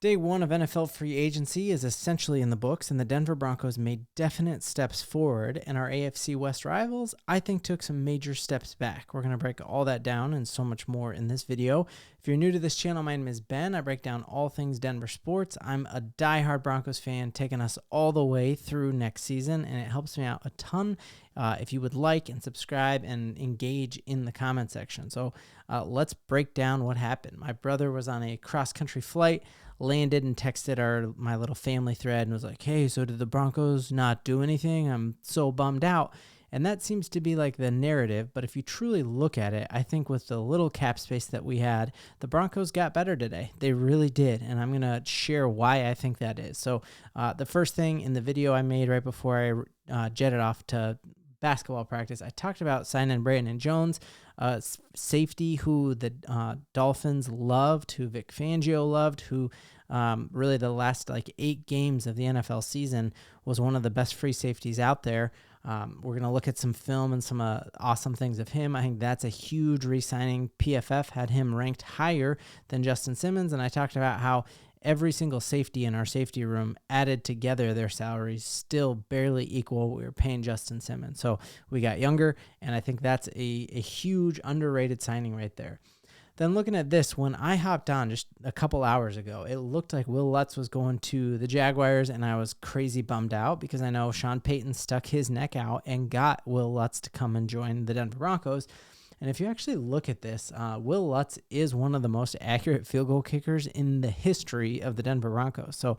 Day one of NFL free agency is essentially in the books, and the Denver Broncos made definite steps forward, and our AFC West rivals, I think, took some major steps back. We're going to break all that down and so much more in this video. If you're new to this channel, my name is Ben. I break down all things Denver sports. I'm a diehard Broncos fan, taking us all the way through next season, and it helps me out a ton if you would like and subscribe and engage in the comment section. So let's break down what happened. My brother was on a cross-country flight, landed and texted my little family thread and was like, hey, so did the Broncos not do anything? I'm so bummed out. And that seems to be like the narrative. But if you truly look at it, I think with the little cap space that we had, the Broncos got better today. They really did. And I'm going to share why I think that is. So the first thing in the video I made right before I jetted off to basketball practice, I talked about signing Brandon Jones, safety who the Dolphins loved, who Vic Fangio loved, who really the last 8 games of the NFL season was one of the best free safeties out there. We're going to look at some film and some awesome things of him. I think that's a huge re-signing. PFF had him ranked higher than Justin Simmons, and I talked about how every single safety in our safety room added together, their salaries still barely equal what we were paying Justin Simmons. So we got younger, and I think that's a huge underrated signing right there. Then looking at this, when I hopped on just a couple hours ago, it looked like Will Lutz was going to the Jaguars, and I was crazy bummed out because I know Sean Payton stuck his neck out and got Will Lutz to come and join the Denver Broncos. And if you actually look at this, Will Lutz is one of the most accurate field goal kickers in the history of the Denver Broncos. So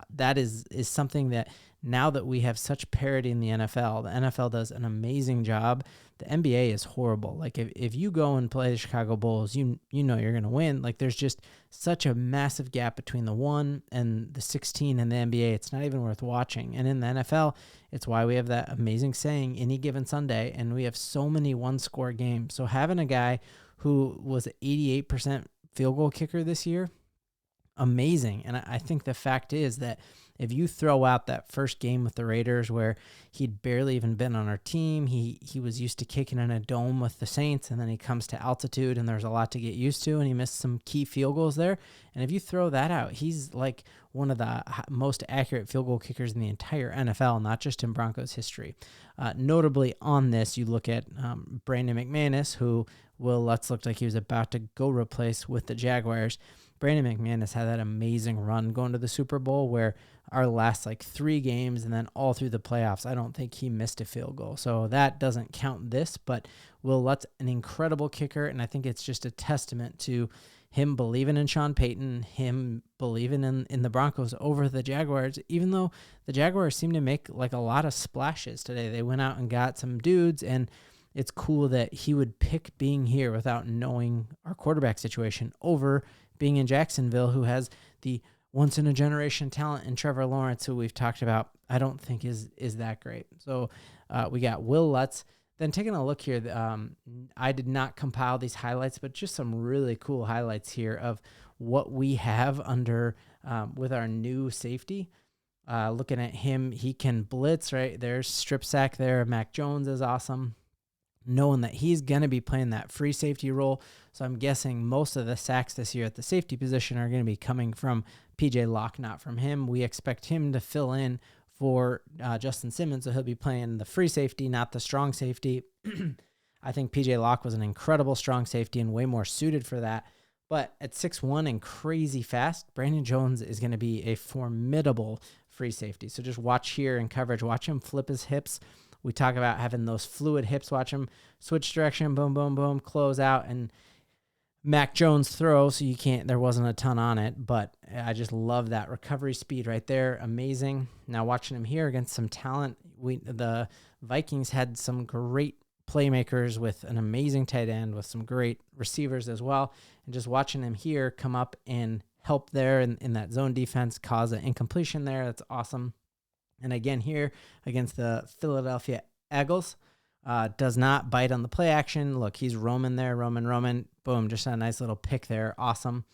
that is something that now that we have such parity in the NFL does an amazing job. The NBA is horrible. Like if you go and play the Chicago Bulls, you know you're going to win. Like there's just such a massive gap between the 1 and the 16 in the NBA. It's not even worth watching. And in the NFL, it's why we have that amazing saying, any given Sunday, and we have so many one-score games. So having a guy who was an 88% field goal kicker this year, amazing. And I think the fact is that if you throw out that first game with the Raiders where he'd barely even been on our team, he was used to kicking in a dome with the Saints, and then he comes to altitude and there's a lot to get used to, and he missed some key field goals there. And if you throw that out, he's like one of the most accurate field goal kickers in the entire NFL, not just in Broncos history. Notably on this, you look at Brandon McManus, who Will Lutz looked like he was about to go replace with the Jaguars. Brandon McManus had that amazing run going to the Super Bowl where our last 3 games and then all through the playoffs, I don't think he missed a field goal. So that doesn't count this, but Will Lutz, an incredible kicker, and I think it's just a testament to him believing in Sean Payton, him believing in the Broncos over the Jaguars, even though the Jaguars seem to make a lot of splashes today. They went out and got some dudes, and it's cool that he would pick being here without knowing our quarterback situation over being in Jacksonville, who has the once-in-a-generation talent in Trevor Lawrence, who we've talked about, I don't think is that great. So we got Will Lutz. Then taking a look here, I did not compile these highlights, but just some really cool highlights here of what we have under with our new safety. Looking at him, he can blitz, right? There's strip sack there. Mac Jones is awesome. Knowing that he's going to be playing that free safety role. So I'm guessing most of the sacks this year at the safety position are going to be coming from PJ Locke, not from him. We expect him to fill in for Justin Simmons, so he'll be playing the free safety, not the strong safety. I think PJ Locke was an incredible strong safety and way more suited for that. But at 6'1" and crazy fast, Brandon Jones is going to be a formidable free safety. So just watch here in coverage. Watch him flip his hips. We talk about having those fluid hips. Watch him switch direction, boom, boom, boom, close out, and Mac Jones throw, so there wasn't a ton on it, but I just love that recovery speed right there. Amazing. Now watching him here against some talent, the Vikings had some great playmakers with an amazing tight end, with some great receivers as well, and just watching him here come up and help there in that zone defense, cause an incompletion there. That's awesome. And again here against the Philadelphia Eagles, does not bite on the play action. Look, he's roaming there, roaming. Boom, just a nice little pick there. Awesome.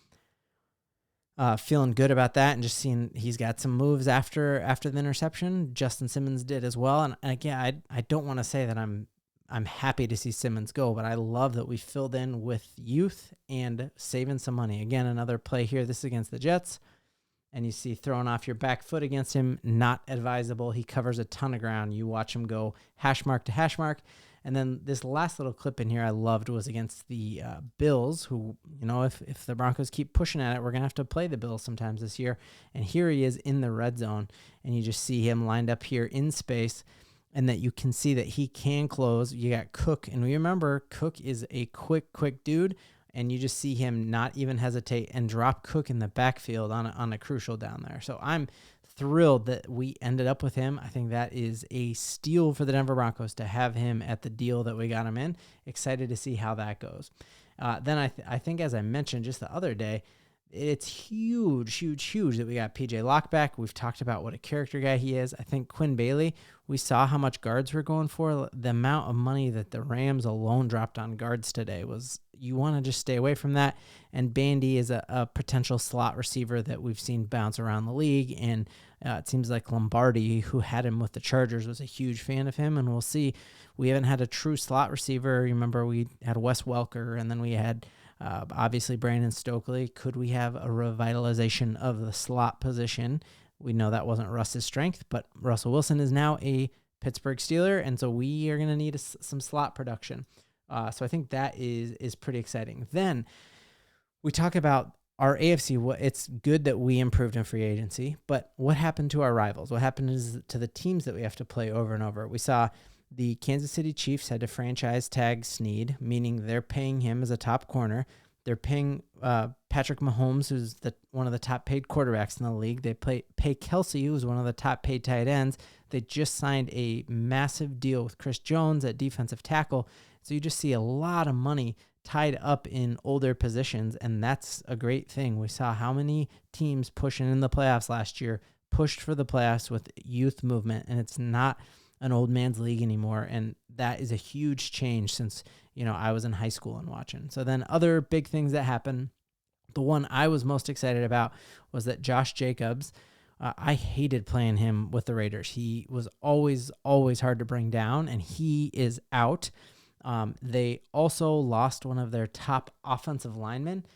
Feeling good about that, and just seeing he's got some moves after the interception. Justin Simmons did as well. And again, I don't want to say that I'm happy to see Simmons go, but I love that we filled in with youth and saving some money. Again, another play here. This is against the Jets. and you see throwing off your back foot against him, not advisable. He covers a ton of ground. You watch him go hash mark to hash mark. And then this last little clip in here I loved was against the Bills, who, if the Broncos keep pushing at it, we're going to have to play the Bills sometimes this year. And here he is in the red zone, and you just see him lined up here in space, and that you can see that he can close. You got Cook, and we remember Cook is a quick dude, and you just see him not even hesitate and drop Cook in the backfield on a crucial down there. So I'm thrilled that we ended up with him. I think that is a steal for the Denver Broncos to have him at the deal that we got him in. Excited to see how that goes. Then I think, as I mentioned just the other day, it's huge that we got PJ Locke back. We've talked about what a character guy he is. I think Quinn Bailey, we saw how much guards were going for. The amount of money that the Rams alone dropped on guards today was, you want to just stay away from that. And Bandy is a potential slot receiver that we've seen bounce around the league. And it seems like Lombardi, who had him with the Chargers, was a huge fan of him. And we'll see. We haven't had a true slot receiver. Remember, we had Wes Welker, and then we had obviously Brandon Stokely. Could we have a revitalization of the slot position? We know that wasn't Russ's strength, but Russell Wilson is now a Pittsburgh Steeler, and so we are going to need some slot production. So I think that is pretty exciting. Then we talk about our AFC. It's good that we improved in free agency, but what happened to our rivals? What happened to the teams that we have to play over and over? We saw the Kansas City Chiefs had to franchise tag Snead, meaning they're paying him as a top corner. They're paying Patrick Mahomes, who's one of the top paid quarterbacks in the league. They pay Kelsey, who's one of the top paid tight ends. They just signed a massive deal with Chris Jones at defensive tackle. So you just see a lot of money tied up in older positions, and that's a great thing. We saw how many teams pushing in the playoffs last year pushed for the playoffs with youth movement, and it's not an old man's league anymore, and that is a huge change since I was in high school and watching. So then other big things that happened, the one I was most excited about was that Josh Jacobs, I hated playing him with the Raiders. He was always hard to bring down, and he is out. They also lost one of their top offensive linemen,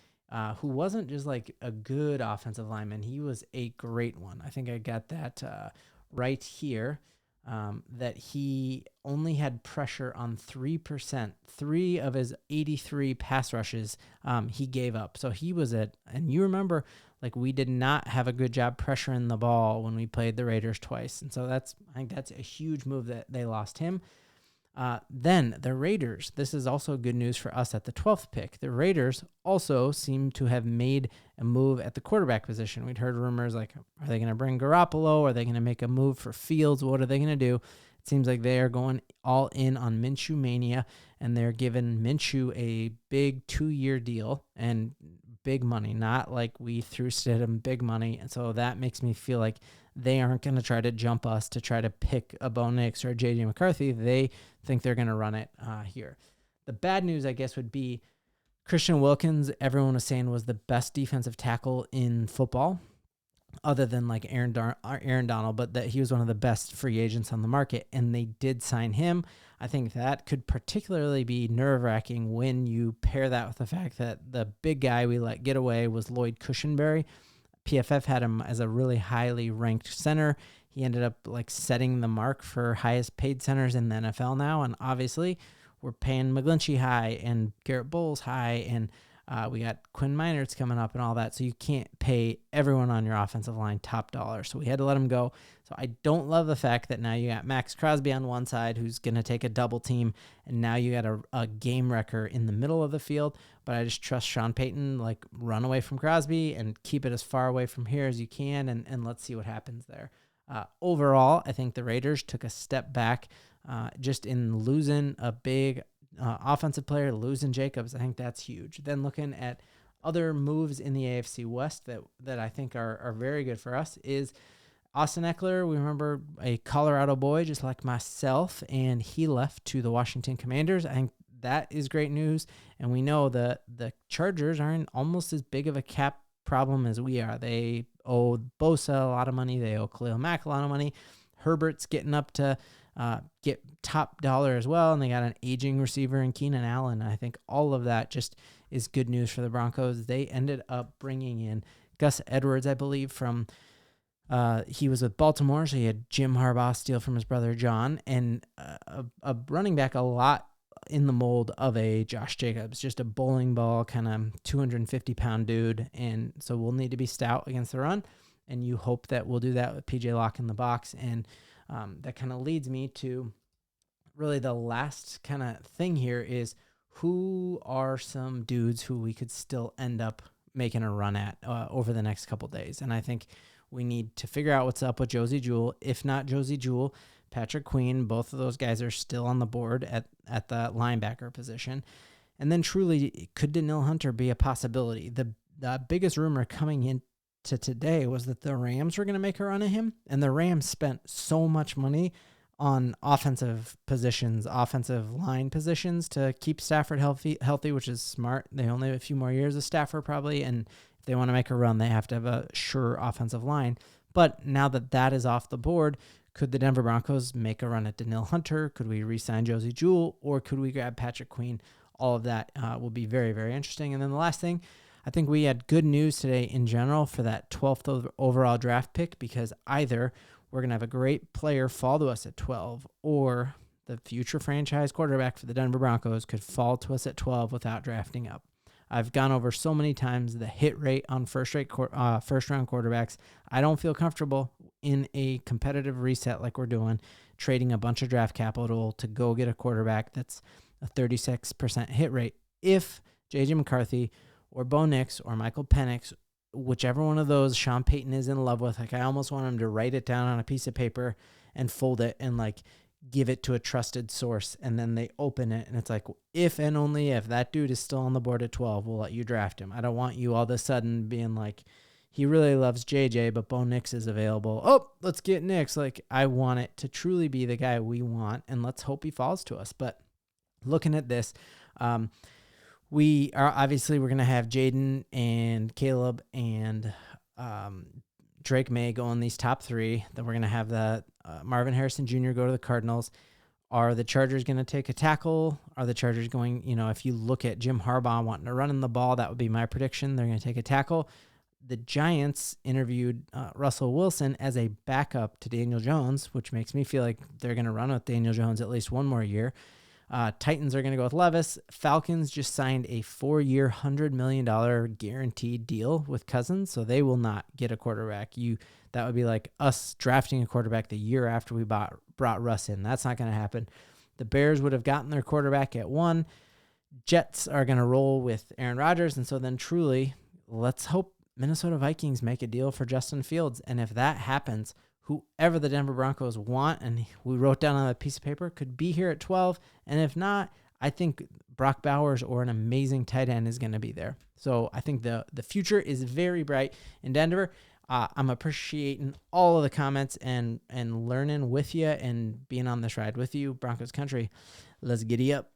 who wasn't just like a good offensive lineman. He was a great one. I think I got that right here. That he only had pressure on 3%. 3 of his 83 pass rushes he gave up. So he was and you remember, like, we did not have a good job pressuring the ball when we played the Raiders twice. And so I think that's a huge move that they lost him. Then the Raiders, this is also good news for us at the 12th pick. The Raiders also seem to have made a move at the quarterback position. We'd heard rumors like, are they going to bring Garoppolo? Are they going to make a move for Fields? What are they going to do? It seems like they are going all in on Minshew mania, and they're giving Minshew a big 2-year deal and big money, not like we threw Stidham big money. And so that makes me feel like they aren't going to try to jump us to try to pick a Bo Nix or a J.J. McCarthy. They think they're going to run it here. The bad news, I guess, would be Christian Wilkins, everyone was saying was the best defensive tackle in football, other than like Aaron Donald, but that he was one of the best free agents on the market, and they did sign him. I think that could particularly be nerve-wracking when you pair that with the fact that the big guy we let get away was Lloyd Cushenberry. PFF had him as a really highly ranked center. He ended up like setting the mark for highest paid centers in the NFL now. And obviously we're paying McGlinchey high and Garrett Bowles high. And we got Quinn Meinerz coming up and all that. So you can't pay everyone on your offensive line top dollar. So we had to let him go. So I don't love the fact that now you got Max Crosby on one side, who's going to take a double team. And now you got a game wrecker in the middle of the field. But I just trust Sean Payton, like, run away from Crosby and keep it as far away from here as you can. And let's see what happens there. Overall, I think the Raiders took a step back just in losing a big offensive player, losing Jacobs. I think that's huge. Then looking at other moves in the AFC West that I think are very good for us is Austin Eckler. We remember a Colorado boy just like myself, and he left to the Washington Commanders. I think that is great news, and we know that the Chargers aren't almost as big of a cap problem as we are. They owe Bosa a lot of money. They owe Khalil Mack a lot of money. Herbert's getting up to get top dollar as well, and they got an aging receiver in Keenan Allen. I think all of that just is good news for the Broncos. They ended up bringing in Gus Edwards, I believe, from he was with Baltimore, so he had Jim Harbaugh steal from his brother John, and a running back a lot in the mold of a Josh Jacobs, just a bowling ball, kind of 250-pound dude, and so we'll need to be stout against the run, and you hope that we'll do that with PJ Locke in the box, and that kind of leads me to really the last kind of thing here is who are some dudes who we could still end up making a run at over the next couple days. And I think we need to figure out what's up with Josey Jewell. If not Josey Jewell, Patrick Queen, both of those guys are still on the board at the linebacker position. And then truly, could Danielle Hunter be a possibility? The biggest rumor coming into today was that the Rams were going to make a run at him, and the Rams spent so much money on offensive positions, offensive line positions to keep Stafford healthy, which is smart. They only have a few more years of Stafford probably, and if they want to make a run, they have to have a sure offensive line. But now that is off the board, could the Denver Broncos make a run at Danielle Hunter? Could we re-sign Josey Jewell, or could we grab Patrick Queen? All of that will be very, very interesting. And then the last thing, I think we had good news today in general for that 12th overall draft pick, because either we're going to have a great player fall to us at 12, or the future franchise quarterback for the Denver Broncos could fall to us at 12 without drafting up. I've gone over so many times the hit rate on first-round quarterbacks. I don't feel comfortable in a competitive reset like we're doing, trading a bunch of draft capital to go get a quarterback that's a 36% hit rate. If J.J. McCarthy or Bo Nix or Michael Penix, whichever one of those Sean Payton is in love with, like I almost want him to write it down on a piece of paper and fold it and like give it to a trusted source, and then they open it and it's like, if and only if that dude is still on the board at 12, we'll let you draft him. I don't want you all of a sudden being like, he really loves JJ, but Bo Nix is available. Oh, let's get Nix. Like, I want it to truly be the guy we want, and let's hope he falls to us. But looking at this, we're going to have Jaden and Caleb and Drake May go in these top three. Then we're going to have the Marvin Harrison Jr. go to the Cardinals. Are the Chargers going to take a tackle? Are the Chargers going, if you look at Jim Harbaugh wanting to run in the ball, that would be my prediction. They're going to take a tackle. The Giants interviewed Russell Wilson as a backup to Daniel Jones, which makes me feel like they're going to run with Daniel Jones at least one more year. Titans are going to go with Levis. Falcons just signed a 4-year, $100 million guaranteed deal with Cousins, so they will not get a quarterback. That would be like us drafting a quarterback the year after we brought Russ in. That's not going to happen. The Bears would have gotten their quarterback at 1. Jets are going to roll with Aaron Rodgers, and so then truly, let's hope Minnesota Vikings make a deal for Justin Fields, and if that happens, whoever the Denver Broncos want, and we wrote down on a piece of paper, could be here at 12. And if not, I think Brock Bowers or an amazing tight end is going to be there. So I think the future is very bright in Denver. I'm appreciating all of the comments and learning with you and being on this ride with you. Broncos country, let's giddy up.